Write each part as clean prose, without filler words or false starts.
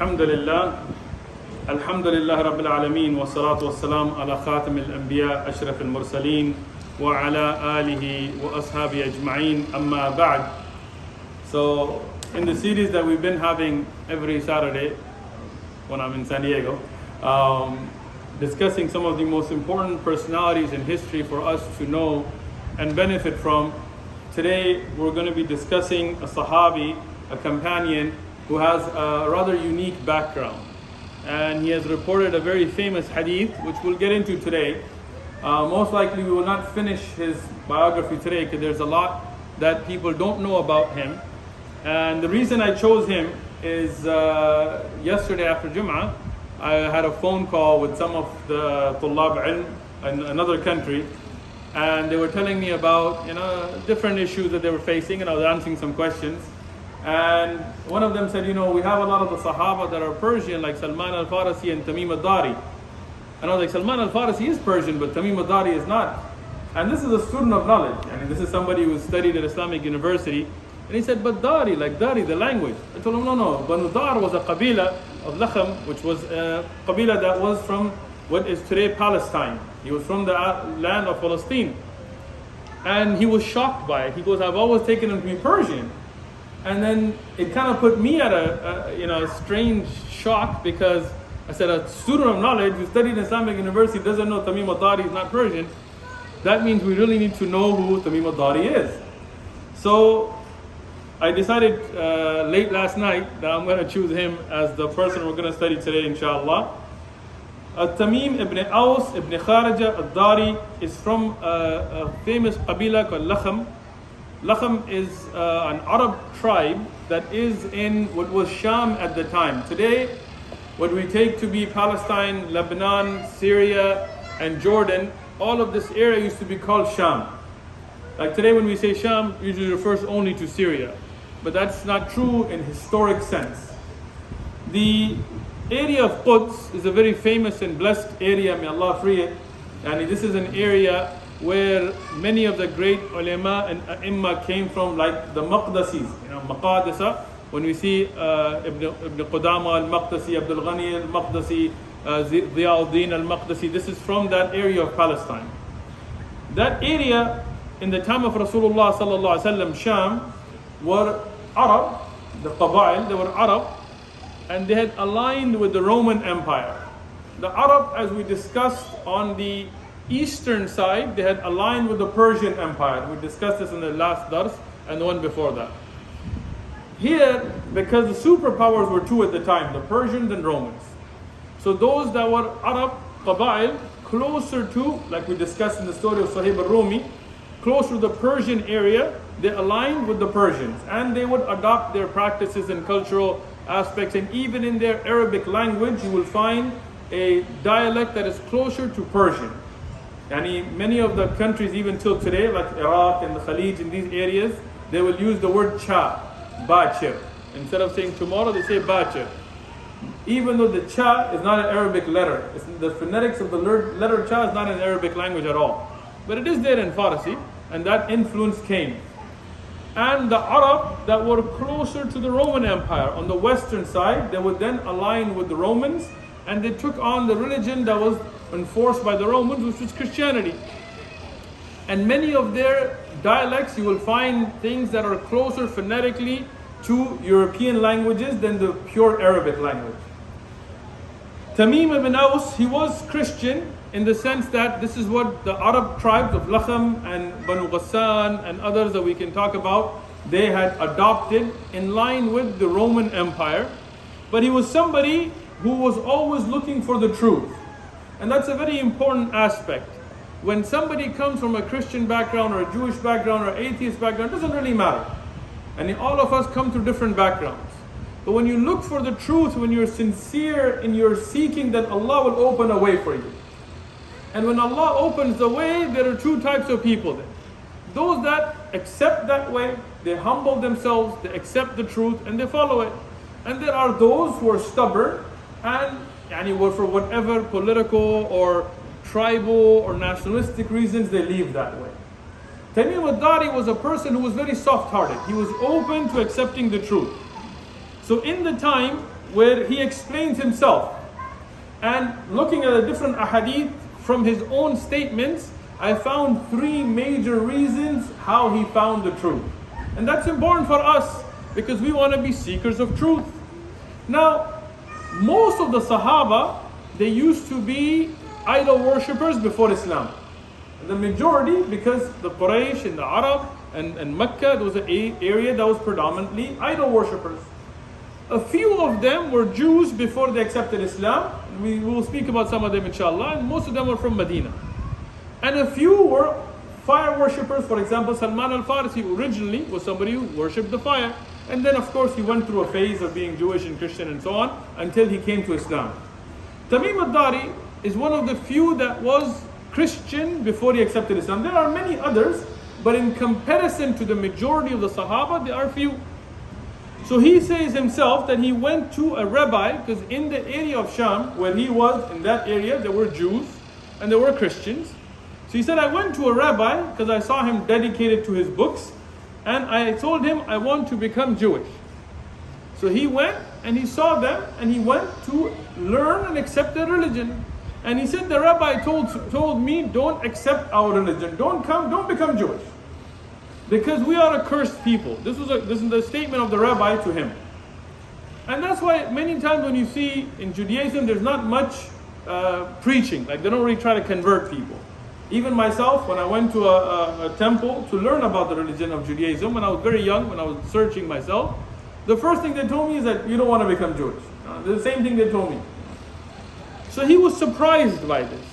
الحمد لله الحمد لله رب العالمين والصلاة والسلام على خاتم الأنبياء أشرف المرسلين وعلى آله وأصحابه أجمعين أما بعد. So in the series that we've been having every Saturday when I'm in San Diego, discussing some of the most important personalities in history for us to know and benefit from, today we're going to be discussing a Sahabi, a companion who has a rather unique background. And he has reported a very famous hadith, which we'll get into today. Most likely we will not finish his biography today because there's a lot that people don't know about him. And the reason I chose him is yesterday after Jum'ah, I had a phone call with some of the Tullab Ilm in another country, and they were telling me about different issues that they were facing, and I was answering some questions. And one of them said, we have a lot of the Sahaba that are Persian, like Salman Al Farsi and Tamim Ad-Daari. And I was like, Salman Al Farsi is Persian, but Tamim Ad-Daari is not. And this is a student of knowledge. I mean, this is somebody who studied at Islamic University. And he said, but Dari, like Dari, the language. I told him, no. Banu Dar was a qabila of Lakham, which was a qabila that was from what is today Palestine. He was from the land of Palestine. And he was shocked by it. He goes, I've always taken him to be Persian. And then it kind of put me at a strange shock, because I said, a student of knowledge who studied in Islamic University doesn't know Tamim Ad-Daari is not Persian. That means we really need to know who Tamim Ad-Daari is. So I decided late last night that I'm going to choose him as the person we're going to study today, inshallah. Tamim ibn Aus ibn Kharija Ad-Daari is from a famous qabila called Lakham. Lakham is an Arab tribe that is in what was Sham at the time. Today, what we take to be Palestine, Lebanon, Syria, and Jordan, all of this area used to be called Sham. Like today when we say Sham, usually refers only to Syria. But that's not true in historic sense. The area of Quds is a very famous and blessed area, may Allah free it. And this is an area where many of the great ulama and a'imma came from, like the Maqdasis, Maqadisa. When we see Ibn Qudama al-Maqdisi, Abdul Ghani al-Maqdisi, Ziyauddin al-Maqdisi, this is from that area of Palestine. That area in the time of Rasulullah sallallahu alaihi wasallam, Sham, were Arab, the Qabail, they were Arab, and they had aligned with the Roman Empire. The Arab, as we discussed on the eastern side, they had aligned with the Persian Empire. We discussed this in the last dars and the one before that. Here, because the superpowers were two at the time, the Persians and Romans. So those that were Arab, Qabail, closer to, like we discussed in the story of Sahib al-Rumi, closer to the Persian area, they aligned with the Persians. And they would adopt their practices and cultural aspects. And even in their Arabic language, you will find a dialect that is closer to Persian. And many of the countries, even till today, like Iraq and the Khalij, in these areas, they will use the word cha, bachir. Instead of saying tomorrow, they say bachir. Even though the cha is not an Arabic letter. The phonetics of the letter cha is not an Arabic language at all. But it is there in Farsi, and that influence came. And the Arab that were closer to the Roman Empire on the western side, they would then align with the Romans, and they took on the religion that was enforced by the Romans, which was Christianity. And many of their dialects, you will find things that are closer phonetically to European languages than the pure Arabic language. Tamim ibn Aus, he was Christian in the sense that this is what the Arab tribes of Lakham and Banu Ghassan and others that we can talk about, they had adopted in line with the Roman Empire. But he was somebody who was always looking for the truth. And that's a very important aspect. When somebody comes from a Christian background or a Jewish background or atheist background, it doesn't really matter. And all of us come through different backgrounds. But when you look for the truth, when you're sincere in your seeking, then Allah will open a way for you. And when Allah opens the way, there are two types of people then. Those that accept that way, they humble themselves, they accept the truth, and they follow it. And there are those who are stubborn and for whatever political or tribal or nationalistic reasons, they leave that way. Tamim Ad-Daari was a person who was very soft-hearted. He was open to accepting the truth. So in the time where he explains himself and looking at the different ahadith from his own statements, I found three major reasons how he found the truth. And that's important for us because we want to be seekers of truth. Now, most of the Sahaba, they used to be idol worshippers before Islam. The majority, because the Quraysh and the Arab and Mecca, there was an area that was predominantly idol worshippers. A few of them were Jews before they accepted Islam. We will speak about some of them inshallah, and most of them were from Medina. And a few were fire worshippers. For example, Salman Al Farsi originally was somebody who worshipped the fire. And then of course he went through a phase of being Jewish and Christian and so on until he came to Islam. Tamim Ad-Daari is one of the few that was Christian before he accepted Islam. There are many others, but in comparison to the majority of the Sahaba, there are few. So he says himself that he went to a rabbi, because in the area of Sham, where he was, in that area, there were Jews and there were Christians. So he said, I went to a rabbi because I saw him dedicated to his books, and I told him I want to become Jewish. So he went and he saw them and he went to learn and accept their religion. And he said, the rabbi told me, don't accept our religion, don't become Jewish, because we are a cursed people. This is the statement of the rabbi to him. And that's why many times when you see in Judaism, there's not much preaching. Like they don't really try to convert people. Even myself, when I went to a temple to learn about the religion of Judaism, when I was very young, when I was searching myself, the first thing they told me is that you don't want to become Jewish. The same thing they told me. So he was surprised by this.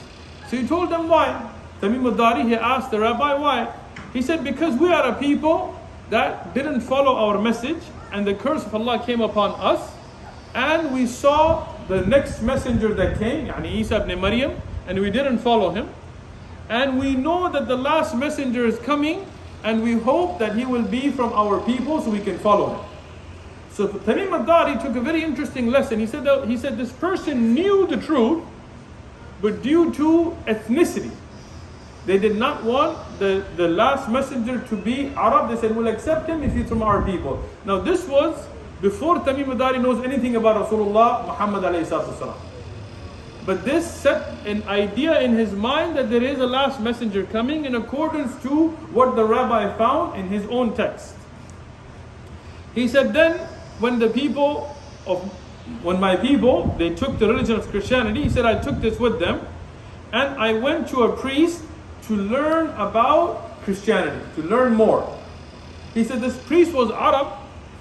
So he told them why. Tamim Ad-Daari, he asked the rabbi why. He said, because we are a people that didn't follow our message, and the curse of Allah came upon us, and we saw the next messenger that came, yani Isa ibn Maryam, and we didn't follow him. And we know that the last messenger is coming, and we hope that he will be from our people so we can follow him. So Tamim Ad-Daari took a very interesting lesson. He said this person knew the truth, but due to ethnicity, they did not want the last messenger to be Arab. They said, we'll accept him if he's from our people. Now this was before Tamim Ad-Daari knows anything about Rasulullah Muhammad alayhi salatu. But this set an idea in his mind that there is a last messenger coming in accordance to what the rabbi found in his own text. He said, then when my people, they took the religion of Christianity, he said, I took this with them, and I went to a priest to learn about Christianity, to learn more. He said this priest was Arab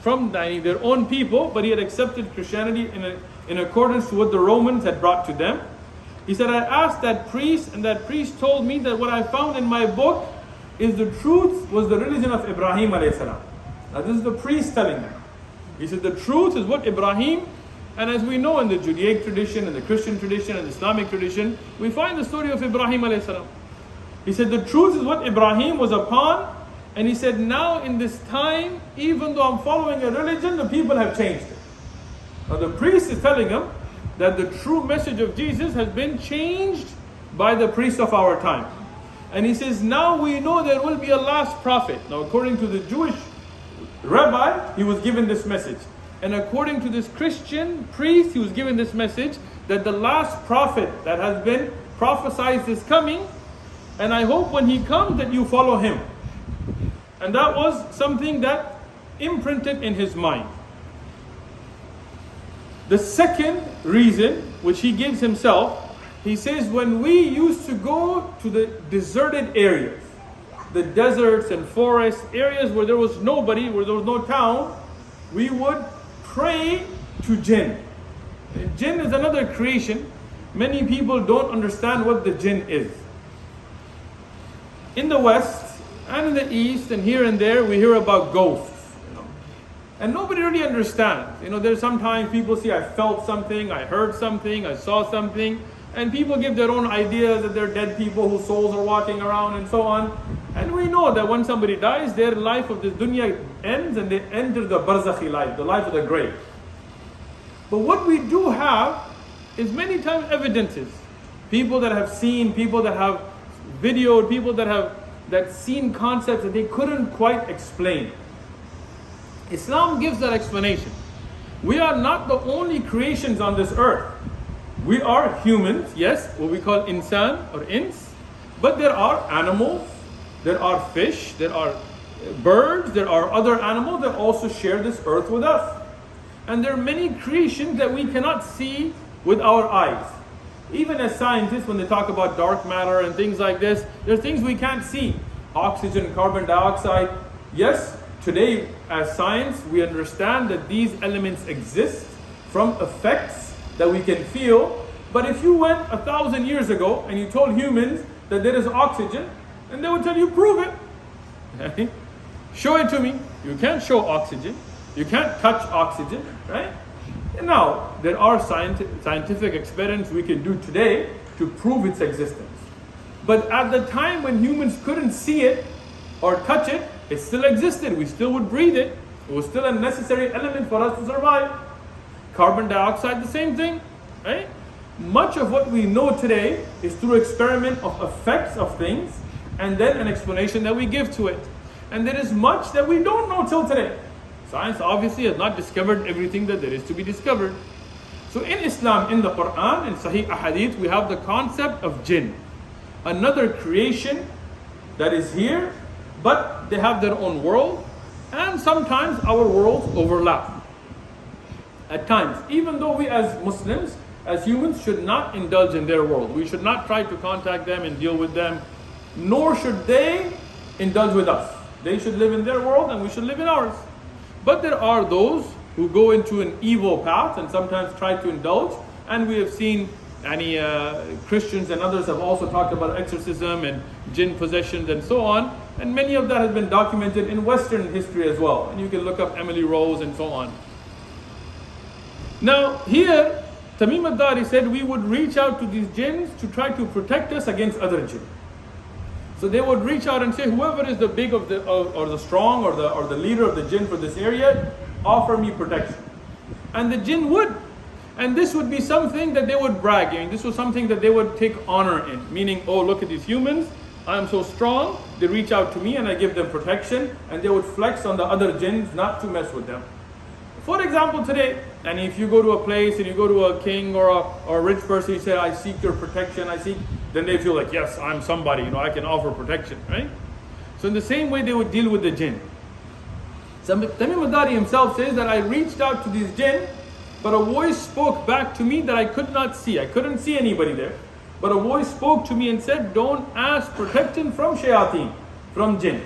from their own people, but he had accepted Christianity in accordance to what the Romans had brought to them. He said, I asked that priest, and that priest told me that what I found in my book is the truth was the religion of Ibrahim alayhi salam. Now this is the priest telling them. He said the truth is what Ibrahim, and as we know in the Judaic tradition and the Christian tradition and the Islamic tradition, we find the story of Ibrahim alayhi salam. He said the truth is what Ibrahim was upon, and he said now in this time, even though I'm following a religion, the people have changed it. Now the priest is telling him that the true message of Jesus has been changed by the priest of our time. And he says now we know there will be a last prophet. Now according to the Jewish rabbi, he was given this message. And according to this Christian priest, he was given this message that the last prophet that has been prophesied is coming, and I hope when he comes that you follow him. And that was something that imprinted in his mind. The second reason, which he gives himself, he says when we used to go to the deserted areas, the deserts and forests, areas where there was nobody, where there was no town, we would pray to jinn. Jinn is another creation. Many people don't understand what the jinn is. In the West and in the East and here and there, we hear about ghosts. And nobody really understands. There's sometimes people say, I felt something, I heard something, I saw something. And people give their own ideas that they're dead people whose souls are walking around and so on. And we know that when somebody dies, their life of this dunya ends and they enter the barzakhi life, the life of the grave. But what we do have is many times evidences. People that have seen, people that have videoed, people that seen concepts that they couldn't quite explain. Islam gives that explanation. We are not the only creations on this earth. We are humans, yes, what we call insan or ins, but there are animals, there are fish, there are birds, there are other animals that also share this earth with us. And there are many creations that we cannot see with our eyes. Even as scientists, when they talk about dark matter and things like this, there are things we can't see. Oxygen, carbon dioxide. Yes, today as science, we understand that these elements exist from effects that we can feel. But if you went 1,000 years ago and you told humans that there is oxygen, and they would tell you, prove it. Okay? Show it to me. You can't show oxygen. You can't touch oxygen, right? And now, there are scientific experiments we can do today to prove its existence. But at the time when humans couldn't see it or touch it, it still existed. We still would breathe it. It was still a necessary element for us to survive. Carbon dioxide, the same thing, right? Much of what we know today is through experiment of effects of things and then an explanation that we give to it. And there is much that we don't know till today. Science obviously has not discovered everything that there is to be discovered. So in Islam, in the Quran, in Sahih Hadith, we have the concept of jinn. Another creation that is here, but they have their own world, and sometimes our worlds overlap. At times, even though we as Muslims, as humans, should not indulge in their world. We should not try to contact them and deal with them, nor should they indulge with us. They should live in their world and we should live in ours. But there are those who go into an evil path and sometimes try to indulge, and we have seen Christians and others have also talked about exorcism and jinn possessions and so on, and many of that has been documented in Western history as well, and you can look up Emily Rose and so on. Now here, Tamim Ad-Daari said we would reach out to these jinns to try to protect us against other jinn. So they would reach out and say, whoever is the big of the or the strong or the leader of the jinn for this area, offer me protection. And the jinn would. And this would be something that they would brag in. This was something that they would take honor in. Meaning, oh, look at these humans, I am so strong, they reach out to me and I give them protection, and they would flex on the other jinns not to mess with them. For example, today, and if you go to a place and you go to a king or a rich person, you say, I seek your protection, then they feel like, yes, I'm somebody, I can offer protection, right? So in the same way they would deal with the jinn. So Tamim Ad-Daari himself says that I reached out to these jinn, but a voice spoke back to me that I could not see. I couldn't see anybody there. But a voice spoke to me and said, don't ask protection from shayateen, from jinn.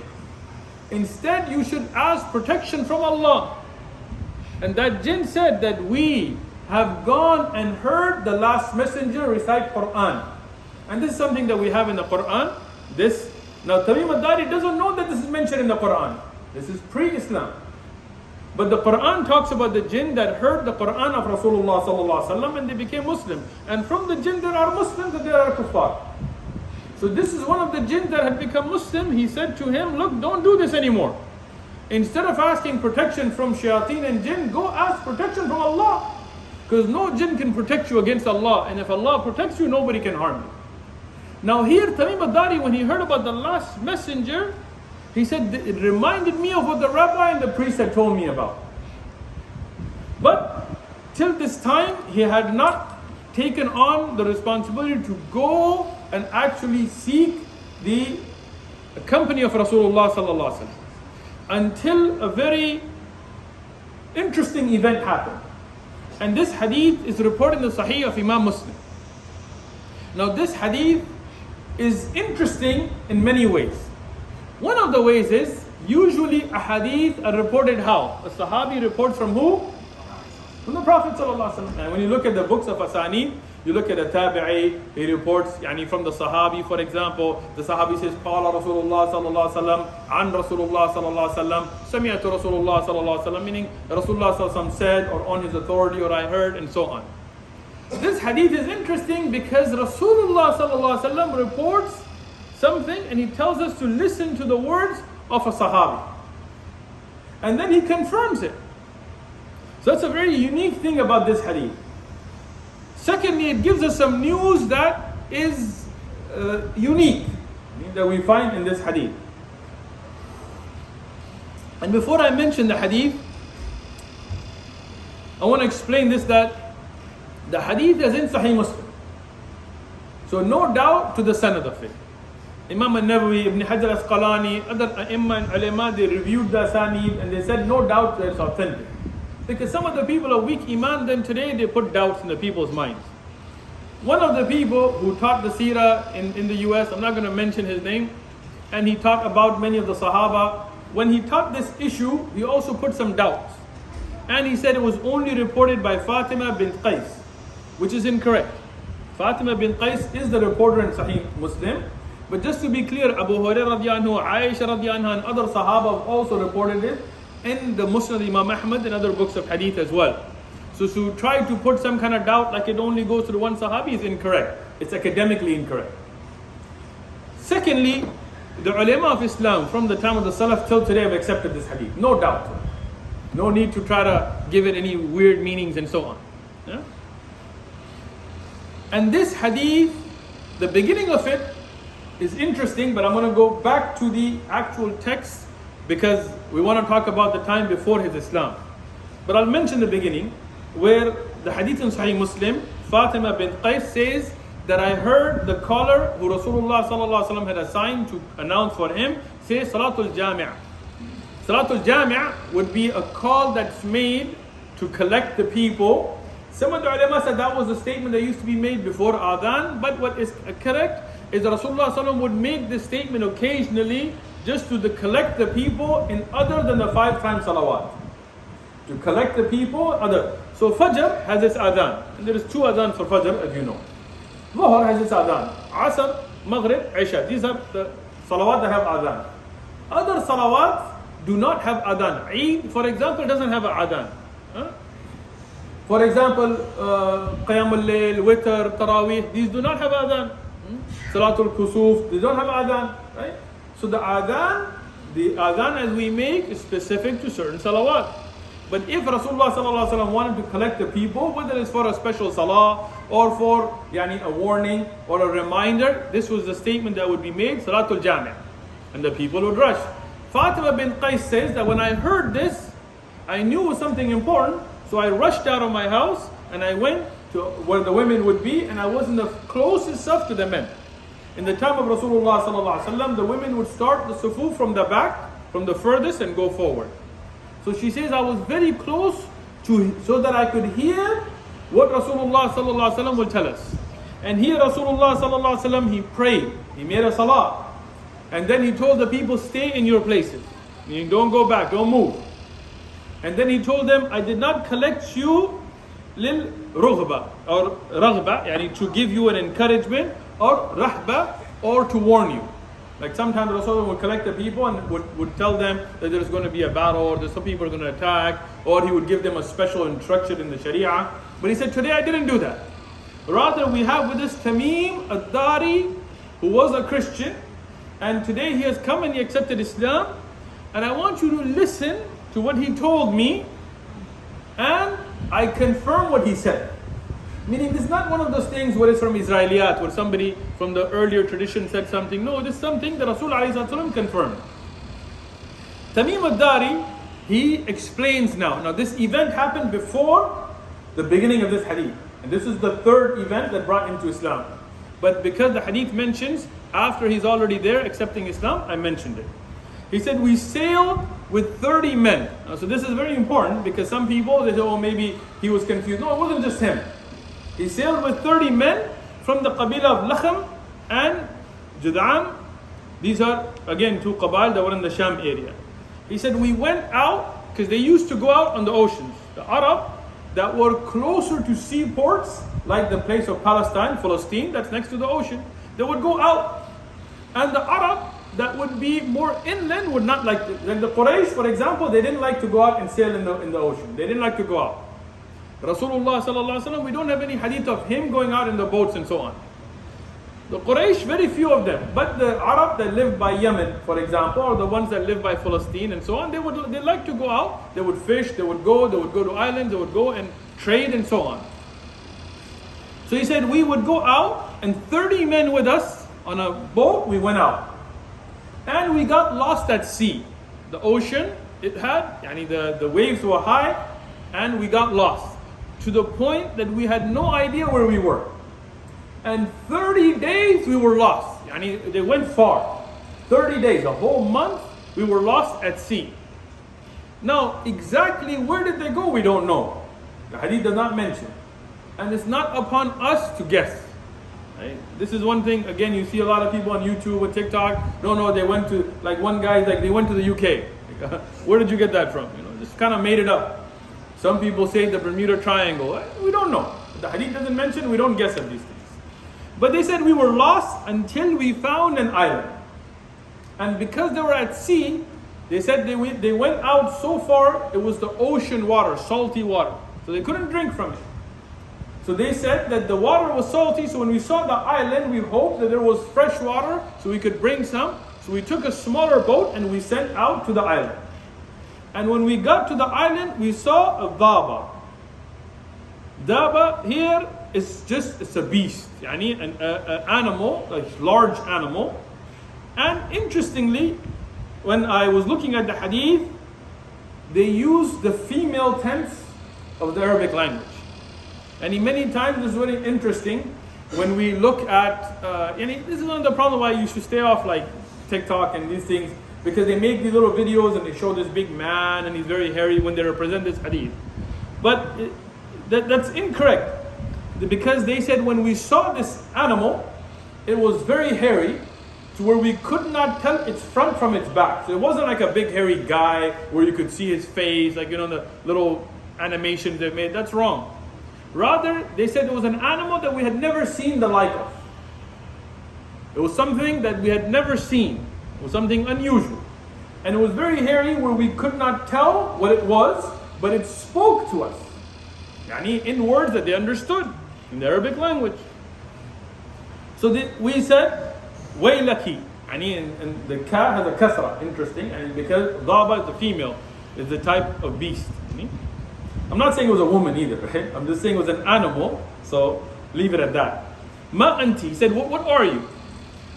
Instead, you should ask protection from Allah. And that jinn said that we have gone and heard the last messenger recite Quran. And this is something that we have in the Quran. Now Tamim Ad-Daari doesn't know that this is mentioned in the Quran. This is pre-Islam. But the Quran talks about the jinn that heard the Quran of Rasulullah sallallahu alaihi wasallam and they became Muslim. And from the jinn there are Muslims and there are kuffar. So this is one of the jinn that had become Muslim. He said to him, look, don't do this anymore. Instead of asking protection from shayateen and jinn, go ask protection from Allah. Because no jinn can protect you against Allah. And if Allah protects you, nobody can harm you. Now here, Tamim Ad-Daari, when he heard about the last messenger, he said, it reminded me of what the rabbi and the priest had told me about. But till this time, he had not taken on the responsibility to go and actually seek the company of Rasulullah sallallahu alaihi wasallam. Until a very interesting event happened. And this hadith is reported in the Sahih of Imam Muslim. Now this hadith is interesting in many ways. One of the ways is, usually a hadith are reported how? A Sahabi reports from who? From the Prophet ﷺ. And when you look at the books of Asanid, you look at a Tabi'i, he reports from the Sahabi, for example, the Sahabi says, قال رسول الله صلى الله عليه وسلم عن رسول الله صلى الله عليه وسلم سمعت رسول الله صلى الله عليه وسلم, meaning Rasulullah صلى الله عليه وسلم said, or on his authority, or I heard, and so on. This hadith is interesting because Rasulullah صلى الله عليه وسلم reports something and he tells us to listen to the words of a Sahabi. And then he confirms it. So that's a very unique thing about this hadith. Secondly, it gives us some news that is unique, that we find in this hadith. And before I mention the hadith, I want to explain this, that the hadith is in Sahih Muslim. So no doubt to the sanad of it. Imam al-Nawawi, Ibn Hajar al-Asqalani, other A'imma and Ulama, they reviewed the Asanid and they said no doubt that it's authentic. Because some of the people are weak Iman, then today they put doubts in the people's minds. One of the people who taught the Seerah in the US, I'm not going to mention his name, and he taught about many of the Sahaba. When he taught this issue, he also put some doubts. And he said it was only reported by Fatima bint Qais, which is incorrect. Fatima bint Qais is the reporter in Sahih Muslim. But just to be clear, Abu Hurairah radiallahu anhu, Aisha radiallahu anha, and other Sahaba have also reported it in the Musnad Imam Ahmad and other books of Hadith as well. So to try to put some kind of doubt like it only goes to the one Sahabi is incorrect. It's academically incorrect. Secondly, the ulama of Islam from the time of the Salaf till today have accepted this hadith. No doubt. No need to try to give it any weird meanings and so on. Yeah? And this hadith, the beginning of it is interesting, but I'm going to go back to the actual text because we want to talk about the time before his Islam. But I'll mention the beginning where the hadith in Sahih Muslim, Fatima bint Qais says that I heard the caller who Rasulullah sallallahu alaihi wasallam had assigned to announce for him say Salatul Jami'. Salatul Jami' would be a call that's made to collect the people. Some of the ulama said that was a statement that used to be made before Adhan, but what is correct is that Rasulullah sallallahu alaihi wasallam would make this statement occasionally just to collect the people in other than the 5 times salawat. To collect the people, other. So Fajr has its adhan. And there is 2 adhan for Fajr, as you know. Dhuhr has its adhan. Asr, Maghrib, Isha. These are the salawat that have adhan. Other salawat do not have adhan. Eid, for example, doesn't have an adhan. For example, Qiyam al-Layl, Witr, Taraweeh, these do not have adhan. Salatul Kusuf, they don't have adhan. Right? So the adhan as we make is specific to certain salawat. But if Rasulullah sallallahu alaihi wasallam wanted to collect the people, whether it's for a special salah or for a warning or a reminder, this was the statement that would be made, Salatul Jami'. And the people would rush. Fatima bint Qais says that when I heard this, I knew it was something important, so I rushed out of my house and I went to where the women would be, and I was in the closest saf to the men. In the time of Rasulullah sallallahu alaihi wasallam, the women would start the sufuf from the back, from the furthest, and go forward. So she says I was very close to, so that I could hear what Rasulullah sallallahu alaihi wasallam will tell us. And here Rasulullah sallallahu alaihi wasallam, he prayed, he made a salah, and then he told the people, stay in your places, meaning don't go back, don't move. And then he told them, I did not collect you lil rughba or raghba, yani to give you an encouragement, or rahba, or to warn you. Like sometimes Rasulullah would collect the people and would tell them that there's going to be a battle, or that some people are going to attack, or he would give them a special instruction in the Sharia. But he said, today I didn't do that. Rather, we have with us Tamim Ad-Daari, who was a Christian, and today he has come and he accepted Islam. And I want you to listen to what he told me, and I confirm what he said. Meaning, this is not one of those things where it's from Israeliyat, where somebody from the earlier tradition said something. No, this is something that Rasul ﷺ confirmed. Tamim Ad-Daari, he explains now. Now, this event happened before the beginning of this hadith. And this is the 3rd event that brought him to Islam. But because the hadith mentions after he's already there accepting Islam, I mentioned it. He said, we sailed with 30 men. Now, so this is very important because some people, they say, oh, maybe he was confused. No, it wasn't just him. He sailed with 30 men from the Qabila of Lakhm and Jud'an. These are, again, 2 Qabail that were in the Sham area. He said, we went out, because they used to go out on the oceans. The Arab that were closer to seaports, like the place of Palestine, that's next to the ocean, they would go out. And the Arab that would be more inland would not like to. Like the Quraysh, for example, they didn't like to go out and sail in the ocean. They didn't like to go out. Rasulullah sallallahu alaihi wasallam, we don't have any hadith of him going out in the boats and so on. The Quraysh, very few of them, but the Arab that lived by Yemen, for example, or the ones that live by Palestine and so on, they like to go out. They would fish, they would go to islands, they would go and trade and so on. So he said we would go out, and 30 men with us on a boat. We went out, and we got lost at sea. The ocean, it had, the waves were high, and we got lost. to the point that we had no idea where we were. And 30 days we were lost. They went far. 30 days, a whole month, we were lost at sea. Now, exactly where did they go, we don't know. The hadith does not mention. And it's not upon us to guess. Right? This is one thing, again, you see a lot of people on YouTube or TikTok, no, they went to, like one guy, like they went to the UK. Where did you get that from? Just kind of made it up. Some people say the Bermuda Triangle. We don't know. The hadith doesn't mention, we don't guess at these things. But they said we were lost until we found an island. And because they were at sea, they said they went out so far, it was the ocean water, salty water. So they couldn't drink from it. So they said that the water was salty, so when we saw the island, we hoped that there was fresh water, so we could bring some. So we took a smaller boat and we set out to the island. And when we got to the island, we saw a daba. Daba here is it's a beast, an animal, a large animal. And interestingly, when I was looking at the hadith, they use the female tense of the Arabic language. And many times this is very interesting when we look at, this is one of the problems why you should stay off like TikTok and these things, because they make these little videos and they show this big man and he's very hairy when they represent this hadith. But that's incorrect, because they said when we saw this animal, it was very hairy, to where we could not tell its front from its back. So it wasn't like a big hairy guy where you could see his face, like the little animations they've made. That's wrong. Rather, they said it was an animal that we had never seen the like of. It was something that we had never seen. It was something unusual. And it was very hairy where we could not tell what it was, but it spoke to us. In words that they understood, in the Arabic language. So we said, Waylaki, and the ka has a kasra, interesting, and because daba is the female, is the type of beast. I'm not saying it was a woman either, right? I'm just saying it was an animal, so leave it at that. Ma anti, he said, what are you?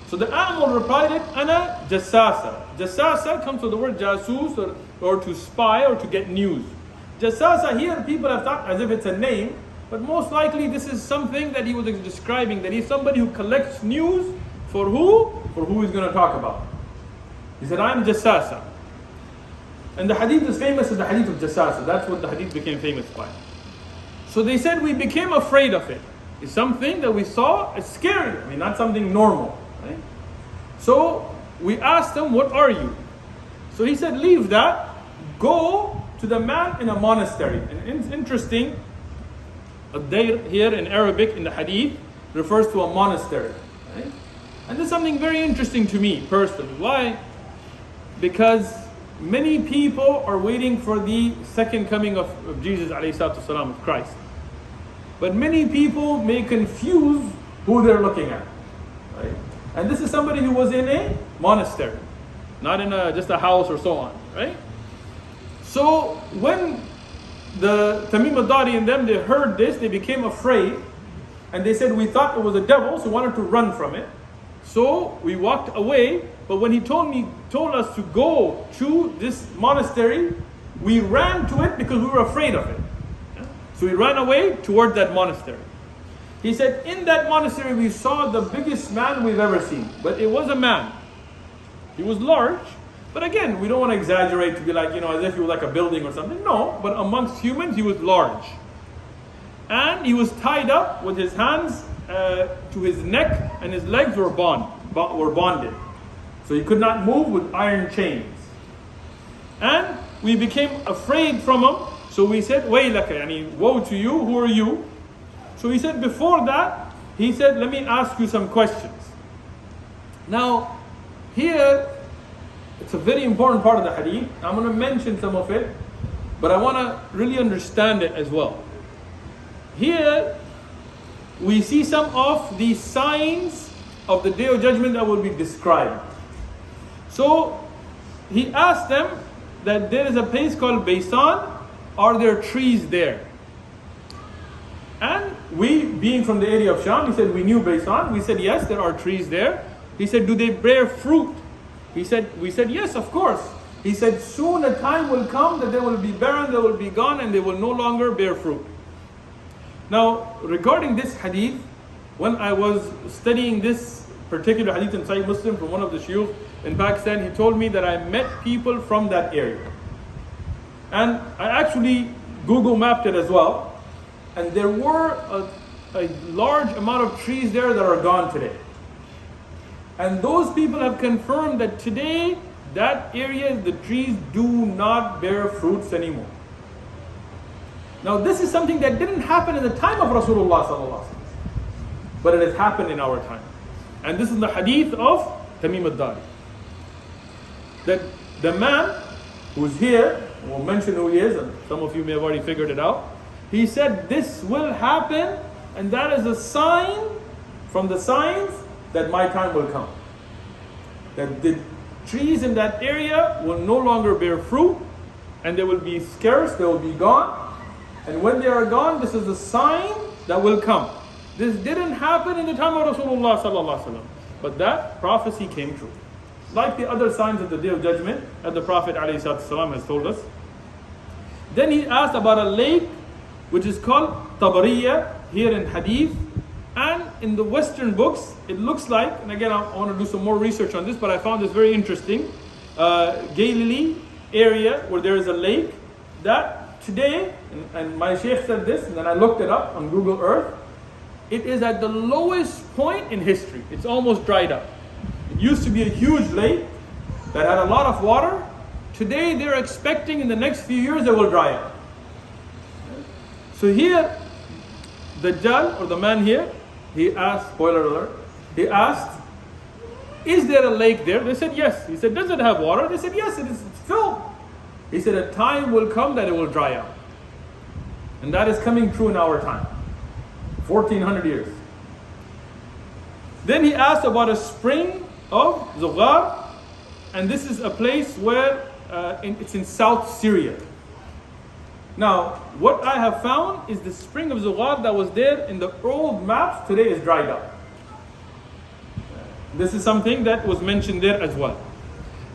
So the animal replied, Ana jassasa. Jassasa comes from the word jasus, or to spy or to get news. Jassasa here, people have thought as if it's a name, but most likely this is something that he was describing, that he's somebody who collects news for who? For who he's going to talk about. He said, I'm Jassasa. And the hadith is famous as the hadith of Jassasa. That's what the hadith became famous by. So they said we became afraid of it. It's something that we saw, it's scary. Not something normal. Right? So we asked him, what are you? So he said, leave that. Go to the man in a monastery. And it's interesting, Ad-Daari here in Arabic in the hadith refers to a monastery. Right? And this is something very interesting to me personally. Why? Because many people are waiting for the second coming of Jesus ﷺ, of Christ. But many people may confuse who they're looking at. Right? And this is somebody who was in a monastery, not in just a house or so on. Right? So when the Tamim Ad-Daari and them, they heard this, they became afraid. And they said, we thought it was a devil, so we wanted to run from it. So we walked away, but when he told us to go to this monastery, we ran to it because we were afraid of it. So we ran away toward that monastery. He said, in that monastery we saw the biggest man we've ever seen. But it was a man. He was large, but again, we don't want to exaggerate to be like, as if he was like a building or something. No, but amongst humans, he was large. And he was tied up with his hands to his neck, and his legs were bonded. So he could not move with iron chains. And we became afraid from him. So we said, Waylaka, woe to you, who are you? So he said, before that, he said, let me ask you some questions. Now, here, it's a very important part of the hadith. I'm going to mention some of it, but I want to really understand it as well. Here, we see some of the signs of the Day of Judgment that will be described. So, he asked them that there is a place called Baysan. Are there trees there? And we, being from the area of Sham, he said, we knew Baysan. We said, yes, there are trees there. He said, do they bear fruit? We said, yes, of course. He said, soon a time will come that they will be barren, they will be gone, and they will no longer bear fruit. Now, regarding this hadith, when I was studying this particular hadith in Sahih Muslim from one of the Shaykh in Pakistan, he told me that I met people from that area. And I actually Google mapped it as well. And there were a large amount of trees there that are gone today. And those people have confirmed that today, that area, the trees do not bear fruits anymore. Now this is something that didn't happen in the time of Rasulullah sallallahu alaihi wasallam, but it has happened in our time. And this is the hadith of Tamim Ad-Daari. That the man who's here, we'll mention who he is, and some of you may have already figured it out. He said this will happen, and that is a sign from the signs that my time will come. That the trees in that area will no longer bear fruit, and they will be scarce, they will be gone. And when they are gone, this is a sign that will come. This didn't happen in the time of Rasulullah sallallahu alaihi wasallam, but that prophecy came true. Like the other signs of the Day of Judgment that the Prophet ﷺ has told us. Then he asked about a lake which is called Tabariya here in Hadith. And in the Western books, it looks like, and again I want to do some more research on this, but I found this very interesting. Galilee area where there is a lake that today, and my Shaykh said this, and then I looked it up on Google Earth, it is at the lowest point in history. It's almost dried up. It used to be a huge lake that had a lot of water. Today they're expecting in the next few years it will dry up. So here, the Dajjal, or the man here, he asked, spoiler alert, he asked, is there a lake there? They said yes. He said, does it have water? They said yes, it's filled. He said a time will come that it will dry up. And that is coming true in our time. 1400 years. Then he asked about a spring of Zughar, and this is a place where it's in South Syria. Now, what I have found is the spring of Zughar that was there in the old maps today is dried up. This is something that was mentioned there as well.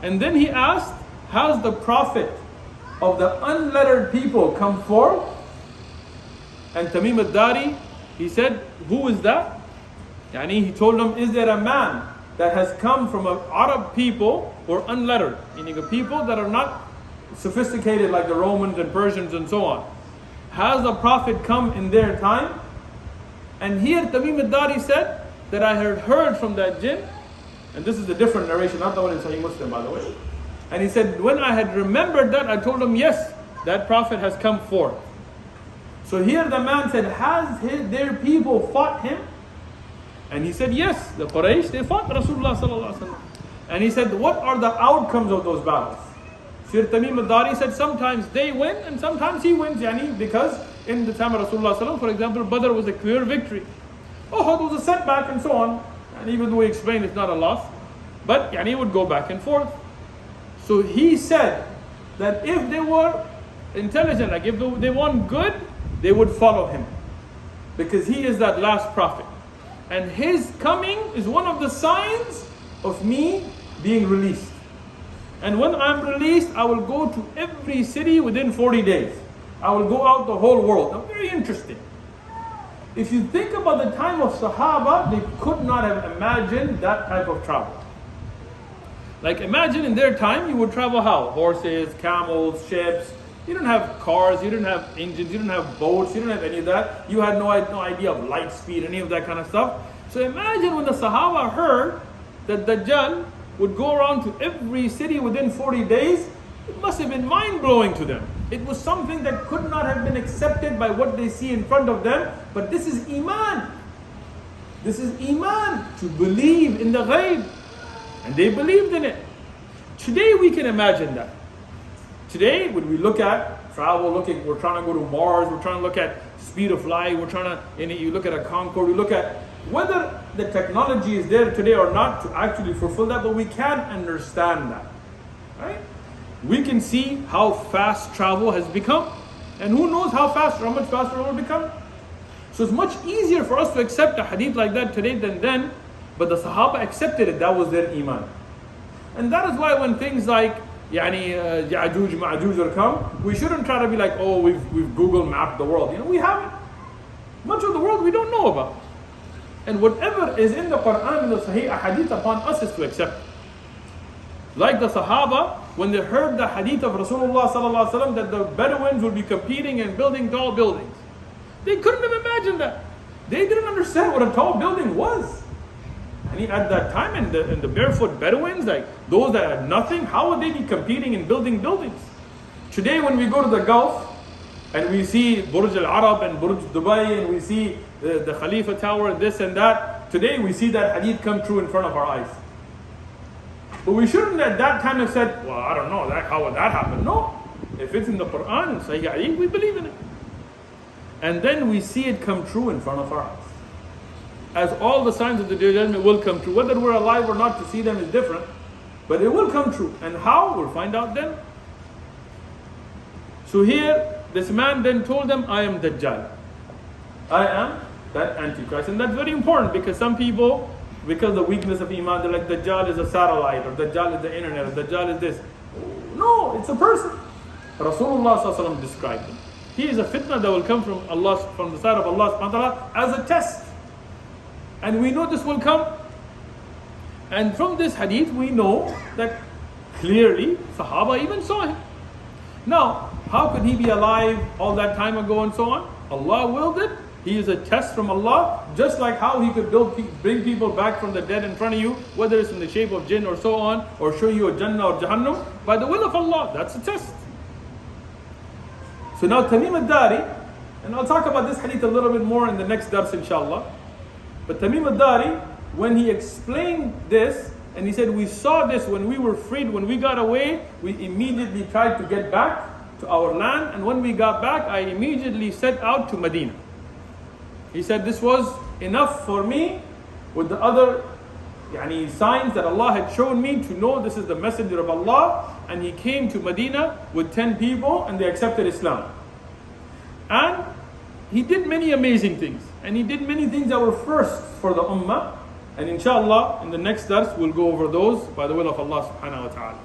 And then he asked, has the prophet of the unlettered people come forth? And Tamim Ad-Daari, he said, who is that? Yani he told them, is there a man that has come from an Arab people or unlettered, meaning a people that are not sophisticated like the Romans and Persians and so on? Has a prophet come in their time? And here Tamim Ad-Daari said that I had heard from that jinn, and this is a different narration, not the one in Sahih Muslim by the way. And he said, when I had remembered that, I told him, yes, that prophet has come forth. So here the man said, has their people fought him? And he said, yes, the Quraysh, they fought Rasulullah sallallahu alaihi wasallam. And he said, what are the outcomes of those battles? Sir Tamim Ad-Daari said, sometimes they win and sometimes he wins, because in the time of Rasulullah sallallahu alaihi wasallam, for example, Badr was a clear victory. Uhud was a setback and so on. And even though we explained it's not a loss, but he would go back and forth. So he said that if they were intelligent, like if they want good, they would follow him. Because he is that last prophet. And his coming is one of the signs of me being released. And when I'm released, I will go to every city within 40 days. I will go out the whole world. Now, very interesting. If you think about the time of Sahaba, they could not have imagined that type of travel. Like imagine in their time, you would travel how? Horses, camels, ships. You didn't have cars, you didn't have engines, you didn't have boats, you didn't have any of that. You had no idea of light speed, any of that kind of stuff. So imagine when the Sahaba heard that Dajjal would go around to every city within 40 days, it must have been mind-blowing to them. It was something that could not have been accepted by what they see in front of them. But this is Iman. This is Iman, to believe in the ghaib. And they believed in it. Today we can imagine that. Today, when we look at travel, we're trying to go to Mars, we're trying to look at speed of light, you look at a Concorde, we look at whether the technology is there today or not to actually fulfill that, but we can understand that, right? We can see how fast travel has become, and who knows how much faster it will become. So it's much easier for us to accept a hadith like that today than then, but the Sahaba accepted it, that was their Iman. And that is why when things like Ya'juj, Ma'juj will come, we shouldn't try to be like, oh, we've Google mapped the world. We haven't. Much of the world we don't know about. And whatever is in the Quran and the Sahih Hadith upon us is to accept. Like the Sahaba, when they heard the Hadith of Rasulullah sallallahu alaihi wasallam that the Bedouins would be competing and building tall buildings, they couldn't have imagined that. They didn't understand what a tall building was. And at that time, in the barefoot Bedouins, like those that had nothing, how would they be competing in building buildings? Today, when we go to the Gulf and we see Burj Al Arab and Burj Dubai and we see the Khalifa Tower and this and that, today we see that hadith come true in front of our eyes. But we shouldn't at that time have said, well, I don't know, how would that happen? No. If it's in the Quran and Sahih Hadith, we believe in it. And then we see it come true in front of our eyes. As all the signs of the Day of Judgment will come true. Whether we're alive or not to see them is different. But it will come true. And how? We'll find out then. So here, this man then told them, I am Dajjal. I am that Antichrist. And that's very important because some people, because of the weakness of Iman, they're like, Dajjal is a satellite, or Dajjal is the internet, or Dajjal is this. No, it's a person. Rasulullah sallallahu alaihi wasallam described him. He is a fitna that will come from Allah, from the side of Allah subhanahu wa ta'ala as a test. And we know this will come. And from this hadith, we know that clearly Sahaba even saw him. Now, how could he be alive all that time ago and so on? Allah willed it. He is a test from Allah, just like how He could bring people back from the dead in front of you, whether it's in the shape of jinn or so on, or show you a Jannah or Jahannam, by the will of Allah. That's a test. So now Tamim Ad-Daari, and I'll talk about this hadith a little bit more in the next dars inshallah. But Tamim Ad-Daari, when he explained this, and he said, we saw this when we were freed, when we got away, we immediately tried to get back to our land, and when we got back, I immediately set out to Medina. He said this was enough for me with the other signs that Allah had shown me to know this is the messenger of Allah. And he came to Medina with 10 people and they accepted Islam. And he did many amazing things. And he did many things that were first for the ummah. And inshallah, in the next dars, we'll go over those by the will of Allah subhanahu wa ta'ala.